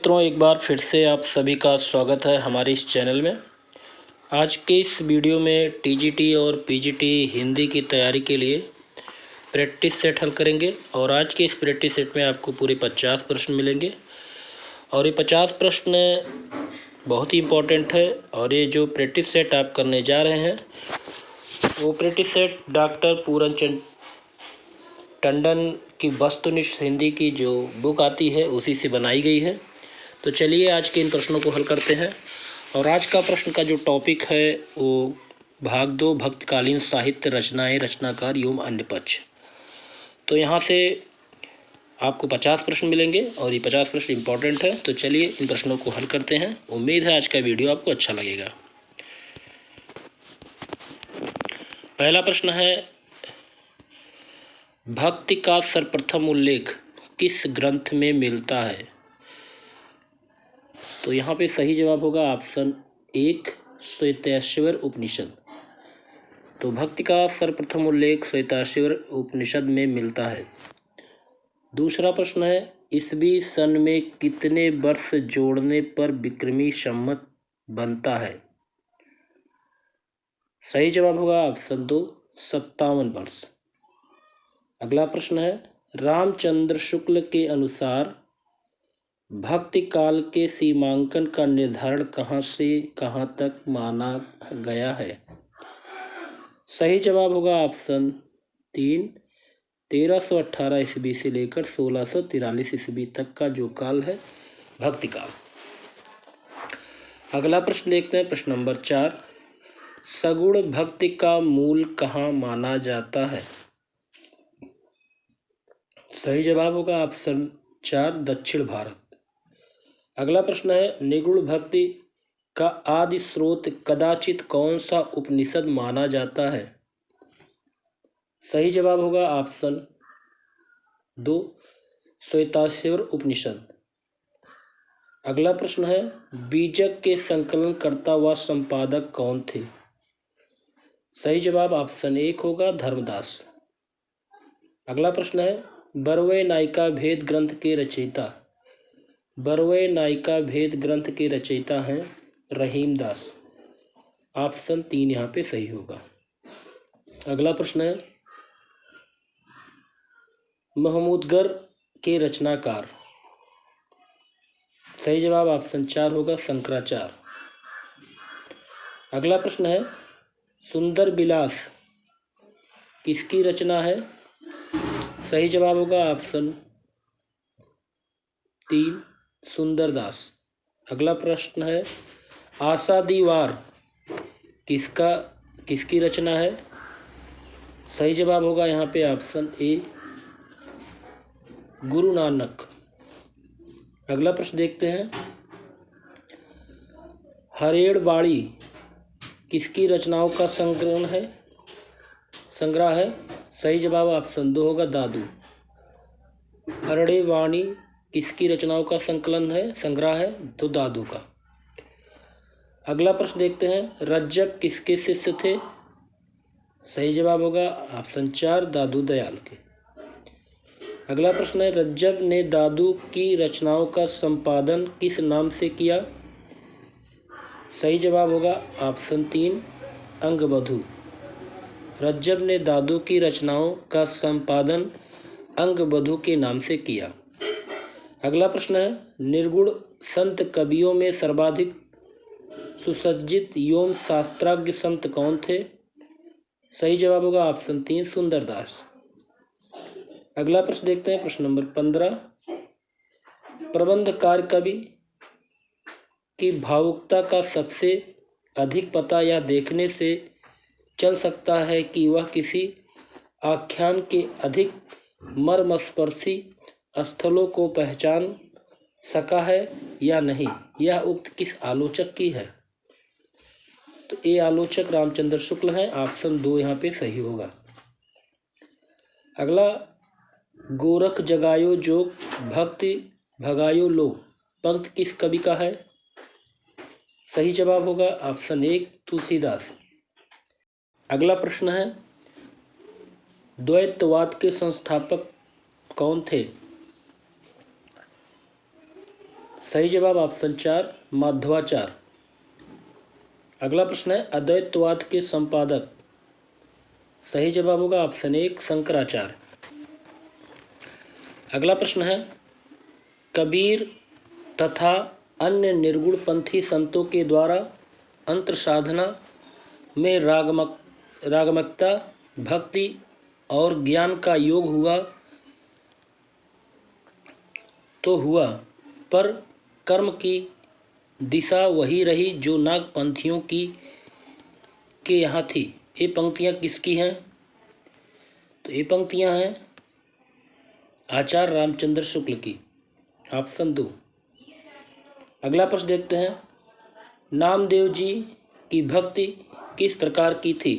मित्रों, एक बार फिर से आप सभी का स्वागत है हमारे इस चैनल में। आज के इस वीडियो में टीजीटी और पीजीटी हिंदी की तैयारी के लिए प्रैक्टिस सेट हल करेंगे और आज के इस प्रैक्टिस सेट में आपको पूरे 50 प्रश्न मिलेंगे और ये 50 प्रश्न बहुत ही इम्पोर्टेंट है। और ये जो प्रैक्टिस सेट आप करने जा रहे हैं वो practice set doctor Puran Chand Tandon की वस्तुनिष्ठ हिंदी की जो बुक आती है उसी से बनाई गई है। तो चलिए आज के इन प्रश्नों को हल करते हैं। और आज का प्रश्न का जो टॉपिक है वो भाग 2 भक्तकालीन साहित्य रचनाएं, रचनाकार एवं अन्य पक्ष। तो यहाँ से आपको 50 प्रश्न मिलेंगे और ये 50 प्रश्न इम्पोर्टेंट है। तो चलिए इन प्रश्नों को हल करते हैं। उम्मीद है आज का वीडियो आपको अच्छा लगेगा। पहला प्रश्न है, भक्ति का सर्वप्रथम उल्लेख किस ग्रंथ में मिलता है? तो यहाँ पे सही जवाब होगा ऑप्शन 1 श्वेताश्वर उपनिषद। तो भक्ति का सर्वप्रथम उल्लेख श्वेताश्वर उपनिषद में मिलता है। दूसरा प्रश्न है, ईस्वी सन में कितने वर्ष जोड़ने पर विक्रमी संवत बनता है? सही जवाब होगा ऑप्शन 2 57 वर्ष। अगला प्रश्न है, रामचंद्र शुक्ल के अनुसार भक्ति काल के सीमांकन का निर्धारण कहाँ से कहाँ तक माना गया है? सही जवाब होगा ऑप्शन 3 1318 ईस्वी से लेकर 1643 ईस्वी तक का जो काल है भक्ति काल। अगला प्रश्न देखते हैं, प्रश्न नंबर 4, सगुण भक्ति का मूल कहाँ माना जाता है? सही जवाब होगा ऑप्शन 4 दक्षिण भारत। अगला प्रश्न है, निगुण भक्ति का आदि स्रोत कदाचित कौन सा उपनिषद माना जाता है? सही जवाब होगा ऑप्शन 2 श्वेताश्वर उपनिषद। अगला प्रश्न है, बीजक के संकलनकर्ता व संपादक कौन थे? सही जवाब ऑप्शन 1 होगा धर्मदास। अगला प्रश्न है, बरवै नायिका भेद ग्रंथ के रचयिता। बरवै नायिका भेद ग्रंथ के रचयिता हैं रहीमदास। ऑप्शन 3 यहाँ पे सही होगा। अगला प्रश्न है, महमूदगर के रचनाकार। सही जवाब ऑप्शन 4 होगा शंकराचार्य। अगला प्रश्न है, सुंदर विलास किसकी रचना है? सही जवाब होगा ऑप्शन 3 सुंदरदास। अगला प्रश्न है, आशा दीवार किसकी रचना है? सही जवाब होगा यहाँ पे ऑप्शन ए गुरु नानक। अगला प्रश्न देखते हैं, हरेड़वाड़ी किसकी रचनाओं का संग्रह है? सही जवाब ऑप्शन 2 होगा दादू। हरेड़वाणी किसकी रचनाओं का संग्रह है? तो दादू का। अगला प्रश्न देखते हैं, रज्जब किसके शिष्य थे? सही जवाब होगा ऑप्शन 4 दादू दयाल के। अगला प्रश्न है, रज्जब ने दादू की रचनाओं का संपादन किस नाम से किया? सही जवाब होगा ऑप्शन 3 अंगबधू। रज्जब ने दादू की रचनाओं का संपादन अंगबधू के नाम से किया। अगला प्रश्न है, निर्गुण संत कवियों में सर्वाधिक सुसज्जित एवं शास्त्राज्ञ संत कौन थे? सही जवाब होगा ऑप्शन 3 सुंदरदास। अगला प्रश्न देखते हैं, प्रश्न नंबर 15, प्रबंधकार कवि की भावुकता का सबसे अधिक पता यह देखने से चल सकता है कि वह किसी आख्यान के अधिक मर्मस्पर्शी स्थलों को पहचान सका है या नहीं। यह उक्त किस आलोचक की है? तो ये आलोचक रामचंद्र शुक्ल हैं। ऑप्शन 2 यहाँ पे सही होगा। अगला, गोरख जगायो जोग भक्ति भगायो लोग पंक्ति किस कवि का है? सही जवाब होगा ऑप्शन 1 तुलसीदास। अगला प्रश्न है, द्वैतवाद के संस्थापक कौन थे? सही जवाब ऑप्शन 4 माधवाचार्य। अगला प्रश्न है अद्वैतवाद के संपादक। सही जवाब होगा ऑप्शन 1 शंकराचार्य। अगला प्रश्न है कबीर तथा अन्य निर्गुण पंथी संतों के द्वारा अंतर साधना में रागमकता, भक्ति और ज्ञान का योग हुआ तो हुआ, पर कर्म की दिशा वही रही जो नागपंथियों के यहाँ थी। ये पंक्तियाँ किसकी हैं? तो ये पंक्तियाँ हैं आचार्य रामचंद्र शुक्ल की, ऑप्शन 2। अगला प्रश्न देखते हैं नामदेव जी की भक्ति किस प्रकार की थी?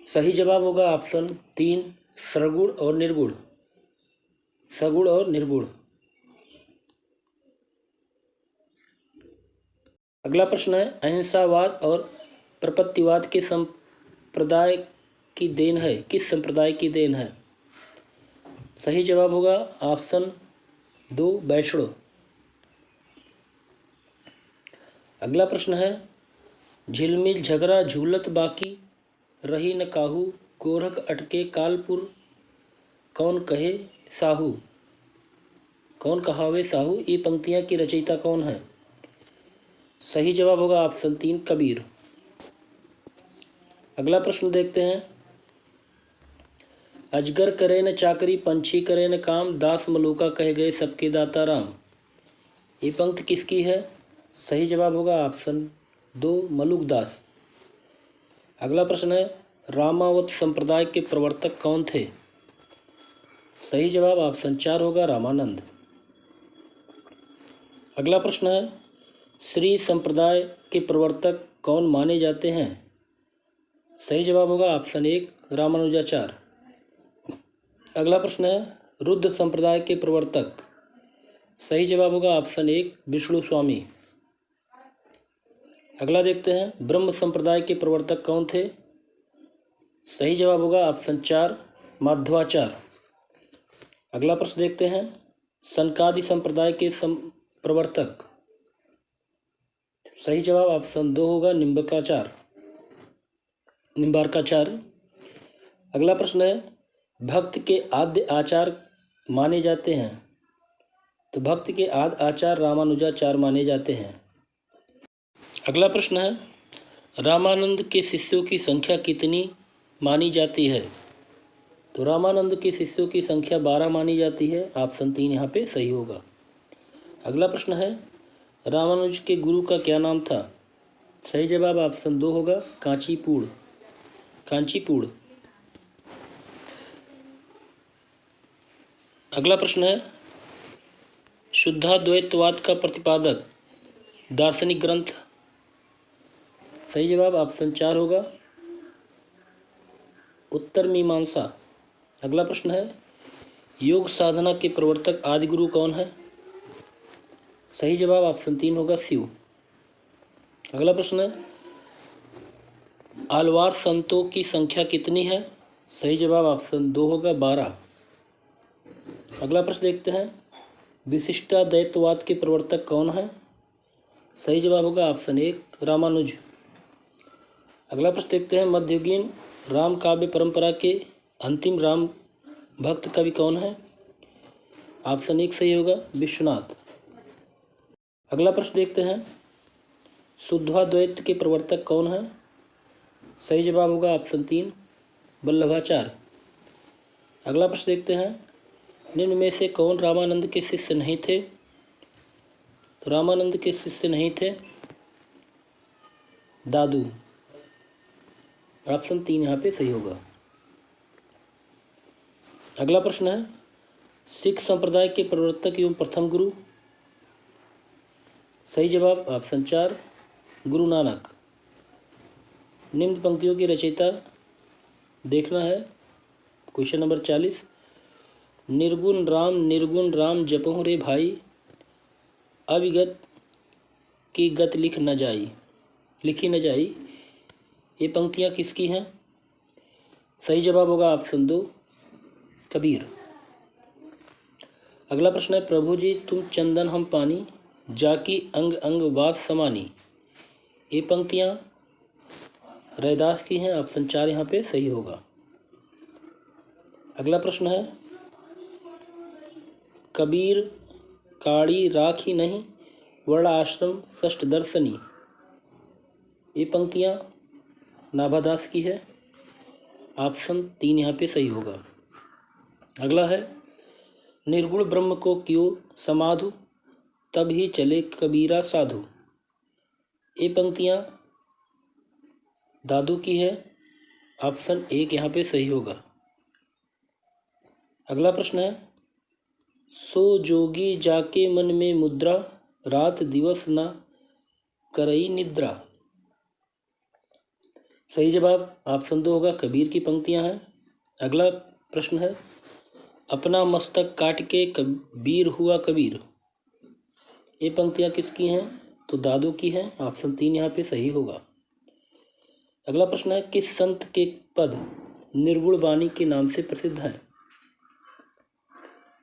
सही जवाब होगा ऑप्शन 3 सगुण और निर्गुण। सगुण और निर्गुण। अगला प्रश्न है अहिंसावाद और प्रपत्तिवाद के संप्रदाय की देन है, किस संप्रदाय की देन है? सही जवाब होगा ऑप्शन 2 वैष्णव। अगला प्रश्न है झिलमिल झगड़ा झूलत बाकी रही न काहू, गोरख अटके कालपुर कौन कहे साहू। कौन कहावे साहू, ये पंक्तियां की रचयिता कौन है? सही जवाब होगा ऑप्शन 3 कबीर। अगला प्रश्न देखते हैं अजगर करे न चाकरी पंछी करे न काम, दास मलूका कह गए सबके दाता राम। ये पंक्ति किसकी है? सही जवाब होगा ऑप्शन 2 मलुकदास। अगला प्रश्न है रामावत संप्रदाय के प्रवर्तक कौन थे? सही जवाब ऑप्शन 4 होगा रामानंद। अगला प्रश्न है श्री संप्रदाय के प्रवर्तक कौन माने जाते हैं? सही जवाब होगा ऑप्शन 1 रामानुजाचार्य। अगला प्रश्न है रुद्र संप्रदाय के प्रवर्तक। सही जवाब होगा ऑप्शन 1 विष्णु स्वामी। अगला देखते हैं ब्रह्म संप्रदाय के प्रवर्तक कौन थे? सही जवाब होगा ऑप्शन 4 माधवाचार्य। अगला प्रश्न देखते हैं सनकादि संप्रदाय के प्रवर्तक। सही जवाब ऑप्शन 2 होगा निम्बार्काचार्य। अगला प्रश्न है भक्त के आद्य आचार्य माने जाते हैं? तो भक्त के आद्य आचार्य रामानुजाचार्य माने जाते हैं। अगला प्रश्न है रामानंद के शिष्यों की संख्या कितनी मानी जाती है? तो रामानंद के शिष्यों की संख्या 12 मानी जाती है, ऑप्शन 3 यहाँ पे सही होगा। अगला प्रश्न है रामानुज के गुरु का क्या नाम था? सही जवाब ऑप्शन 2 होगा कांचीपुर। अगला प्रश्न है शुद्धाद्वैतवाद का प्रतिपादक दार्शनिक ग्रंथ। सही जवाब ऑप्शन 4 होगा उत्तर मीमांसा। अगला प्रश्न है योग साधना के प्रवर्तक आदिगुरु कौन है? सही जवाब ऑप्शन 3 होगा शिव। अगला प्रश्न है आलवार संतों की संख्या कितनी है? सही जवाब ऑप्शन 2 होगा 12। अगला प्रश्न देखते हैं विशिष्टाद्वैतवाद के प्रवर्तक कौन है? सही जवाब होगा ऑप्शन 1 रामानुज। अगला प्रश्न देखते हैं मध्ययुगीन राम काव्य परंपरा के अंतिम राम भक्त कवि कौन है? ऑप्शन 1 सही होगा विश्वनाथ। अगला प्रश्न देखते हैं शुद्धाद्वैत के प्रवर्तक कौन है? सही जवाब होगा ऑप्शन 3 वल्लभाचार्य। अगला प्रश्न देखते हैं निम्न में से कौन रामानंद के शिष्य नहीं थे? तो रामानंद के शिष्य नहीं थे दादू, ऑप्शन 3 यहाँ पे सही होगा। अगला प्रश्न है सिख संप्रदाय के प्रवर्तक एवं प्रथम गुरु। सही जवाब ऑप्शन 4 गुरु नानक। निम्न पंक्तियों की रचयिता देखना है क्वेश्चन नंबर 40। निर्गुण राम जपहु रे भाई, अविगत की गत लिखी न जाई। ये पंक्तियाँ किसकी हैं? सही जवाब होगा ऑप्शन 2 कबीर। अगला प्रश्न है, प्रभु जी तुम चंदन हम पानी, जाकी अंग अंग बात समानी। ये पंक्तियाँ रैदास की हैं। ऑप्शन 4 यहाँ पे सही होगा। अगला प्रश्न है, कबीर काड़ी राखी नहीं, वर्ण आश्रम षष्ठ दर्शनी। ये पंक्तियाँ नाभादास की है। ऑप्शन 3 यहाँ पे सही होगा। अगला है, निर्गुण ब्रह्म को क्यों समाधु, तब ही चले कबीरा साधु। ये पंक्तियाँ दादू की है। ऑप्शन 1 यहाँ पे सही होगा। अगला प्रश्न है, सो जोगी जाके मन में मुद्रा, रात दिवस न करई निद्रा। सही जवाब ऑप्शन 2 होगा, कबीर की पंक्तियां हैं। अगला प्रश्न है, अपना मस्तक काट के कबीर हुआ कबीर। ये पंक्तियां किसकी हैं? तो दादू की हैं। ऑप्शन 3 यहाँ पे सही होगा। अगला प्रश्न है, किस संत के पद निर्गुण वाणी के नाम से प्रसिद्ध हैं?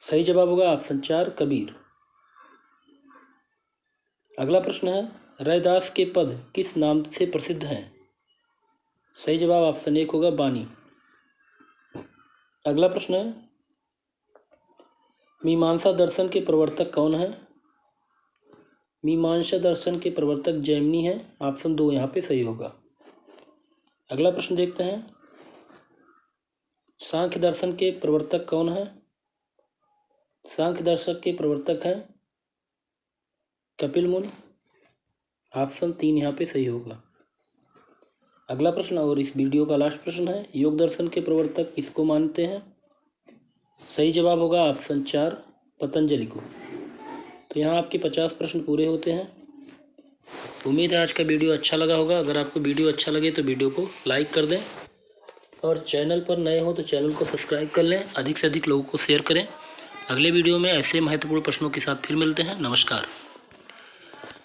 सही जवाब होगा ऑप्शन 4 कबीर। अगला प्रश्न है, रैदास के पद किस नाम से प्रसिद्ध हैं? सही जवाब ऑप्शन 1 होगा बानी। अगला प्रश्न है, मीमांसा दर्शन के प्रवर्तक कौन है? मीमांसा दर्शन के प्रवर्तक जैमिनी है। ऑप्शन 2 यहाँ पे सही होगा। अगला प्रश्न देखते हैं, सांख्य दर्शन के प्रवर्तक कौन है? सांख्य दर्शन के प्रवर्तक हैं कपिल मुनि। ऑप्शन 3 यहाँ पे सही होगा। अगला प्रश्न और इस वीडियो का लास्ट प्रश्न है, योग दर्शन के प्रवर्तक किसको मानते हैं? सही जवाब होगा ऑप्शन 4 पतंजलि को। तो यहाँ आपके 50 प्रश्न पूरे होते हैं। उम्मीद है आज का वीडियो अच्छा लगा होगा। अगर आपको वीडियो अच्छा लगे तो वीडियो को लाइक कर दें और चैनल पर नए हो तो चैनल को सब्सक्राइब कर लें। अधिक से अधिक लोगों को शेयर करें। अगले वीडियो में ऐसे महत्वपूर्ण प्रश्नों के साथ फिर मिलते हैं। नमस्कार।